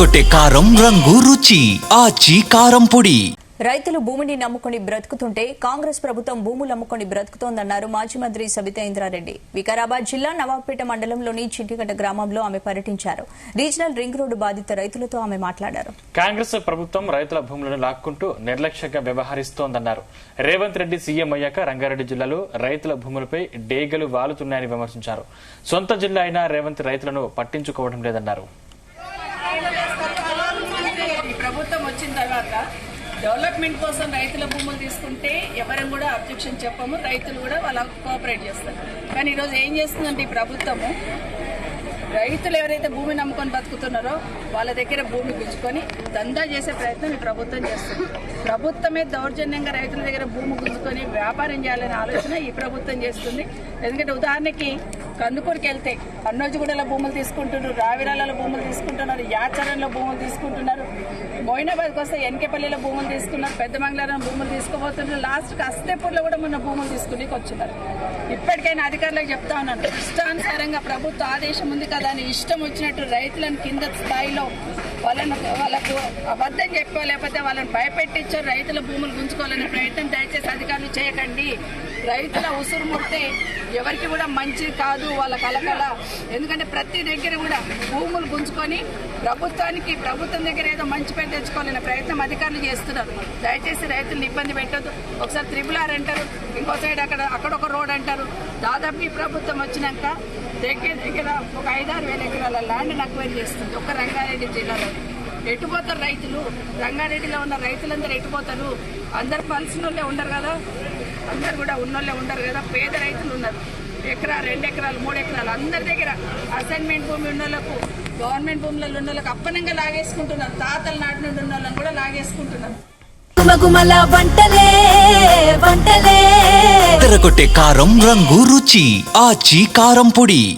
తెరకొట్టే కారం రంగు రుచి ఆచి కారం పొడి. రైతులు భూమిని నమ్ముకొని బ్రతుకుతుంటే కాంగ్రెస్ ప్రభుత్వం భూములు అమ్ముకొని బ్రతుకుతోందన్నారు మాజీ మంత్రి సబితా ఇంద్రారెడ్డి. వికారాబాద్ జిల్లా నవాబ్పేట మండలంలోని చింటిగడ్డ గ్రామంలో ఆమె పర్యటించారు. రీజనల్ రింగ్ రోడ్డు బాధిత రైతులతో ఆమె మాట్లాడారు. కాంగ్రెస్ ప్రభుత్వం రైతుల భూములను లాక్కుంటూ నిర్లక్ష్యంగా వ్యవహరిస్తోందన్నారు. రేవంత్ రెడ్డి సీఎం అయ్యాక రంగారెడ్డి జిల్లాలో రైతుల భూములపై డేగలు వాలుతున్నాయని విమర్శించారు. సొంత జిల్లా అయినా రేవంత్ రైతులను పట్టించుకోవడం లేదన్నారు. ప్రభుత్వం వచ్చిన తర్వాత డెవలప్మెంట్ కోసం రైతుల భూములు తీసుకుంటే ఎవరం కూడా అబ్జెక్షన్ చెప్పము, రైతులు కూడా వాళ్ళ కోఆపరేట్ చేస్తారు. కానీ ఈరోజు ఏం చేస్తుందంటే ఈ ప్రభుత్వము రైతులు ఎవరైతే భూమి నమ్ముకొని బతుకుతున్నారో వాళ్ళ దగ్గర భూమి గుంజుకొని దందా చేసే ప్రయత్నం ఈ ప్రభుత్వం చేస్తుంది. ప్రభుత్వమే దౌర్జన్యంగా రైతుల దగ్గర భూమి గుంజుకొని వ్యాపారం చేయాలనే ఆలోచన ఈ ప్రభుత్వం చేస్తుంది. ఎందుకంటే ఉదాహరణకి కందుకూరుకి వెళ్తే అన్నోజిగూడలో భూములు తీసుకుంటున్నారు, రావిరాలలో భూములు తీసుకుంటున్నారు, యాచరంలో భూములు తీసుకుంటున్నారు, మోయినాబాద్కి వస్తే ఎన్కేపల్లిలో భూములు తీసుకున్నారు, పెద్ద మంగళారం భూములు తీసుకోబోతున్నారు, లాస్ట్కి అస్తేపూర్లో కూడా మొన్న భూములు తీసుకుని వచ్చినారు. ఇప్పటికైనా అధికారులకు చెప్తా ఉన్నాను, ఇష్టానుసారంగా ప్రభుత్వ ఆదేశం ఉంది కదా అని ఇష్టం వచ్చినట్టు రైతులను కింద స్థాయిలో వాళ్ళకు అబద్ధం చెప్పో లేకపోతే వాళ్ళని భయపెట్టించో రైతుల భూములు గుంజుకోవాలనే ప్రయత్నం దయచేసి అధికారులు చేయకండి. రైతుల ఉసురు ముడితే ఎవరికి కూడా మంచి కాదు వాళ్ళ కలకల. ఎందుకంటే ప్రతి దగ్గర కూడా భూములు గుంజుకొని ప్రభుత్వం దగ్గర ఏదో మంచి పేరు తెచ్చుకోవాలనే ప్రయత్నం అధికారులు చేస్తున్నారు. దయచేసి రైతులను ఇబ్బంది పెట్టద్దు. ఒకసారి RRR అంటారు, ఇంకో సైడ్ అక్కడ ఒక రోడ్ అంటారు. దాదాపు ఈ ప్రభుత్వం వచ్చినాక దగ్గర ఒక 5-6 వేల ఎకరాల ల్యాండ్ అక్వైర్ చేస్తుంది ఒక రంగారెడ్డి జిల్లాలో. ఎటుపోతారు రైతులు? రంగారెడ్డిలో ఉన్న రైతులందరూ ఎటుపోతారు? అందరు పలిసిన వాళ్ళే ఉండరు కదా, అందరు కూడా ఉన్నోళ్ళే ఉండరు కదా. పేద రైతులు ఉన్నారు, ఎకరా 2 ఎకరాలు 3 ఎకరాలు అందరి దగ్గర అసైన్మెంట్ భూమి ఉన్న వాళ్ళకు, గవర్నమెంట్ భూములలో ఉన్న వాళ్ళకి అప్పనంగా లాగేసుకుంటున్నారు. తాతల నాటి నుండి ఉన్న వాళ్ళని కూడా లాగేసుకుంటున్నారు. తెరకొట్టే కారం రంగు రుచి ఆచి కారం పొడి.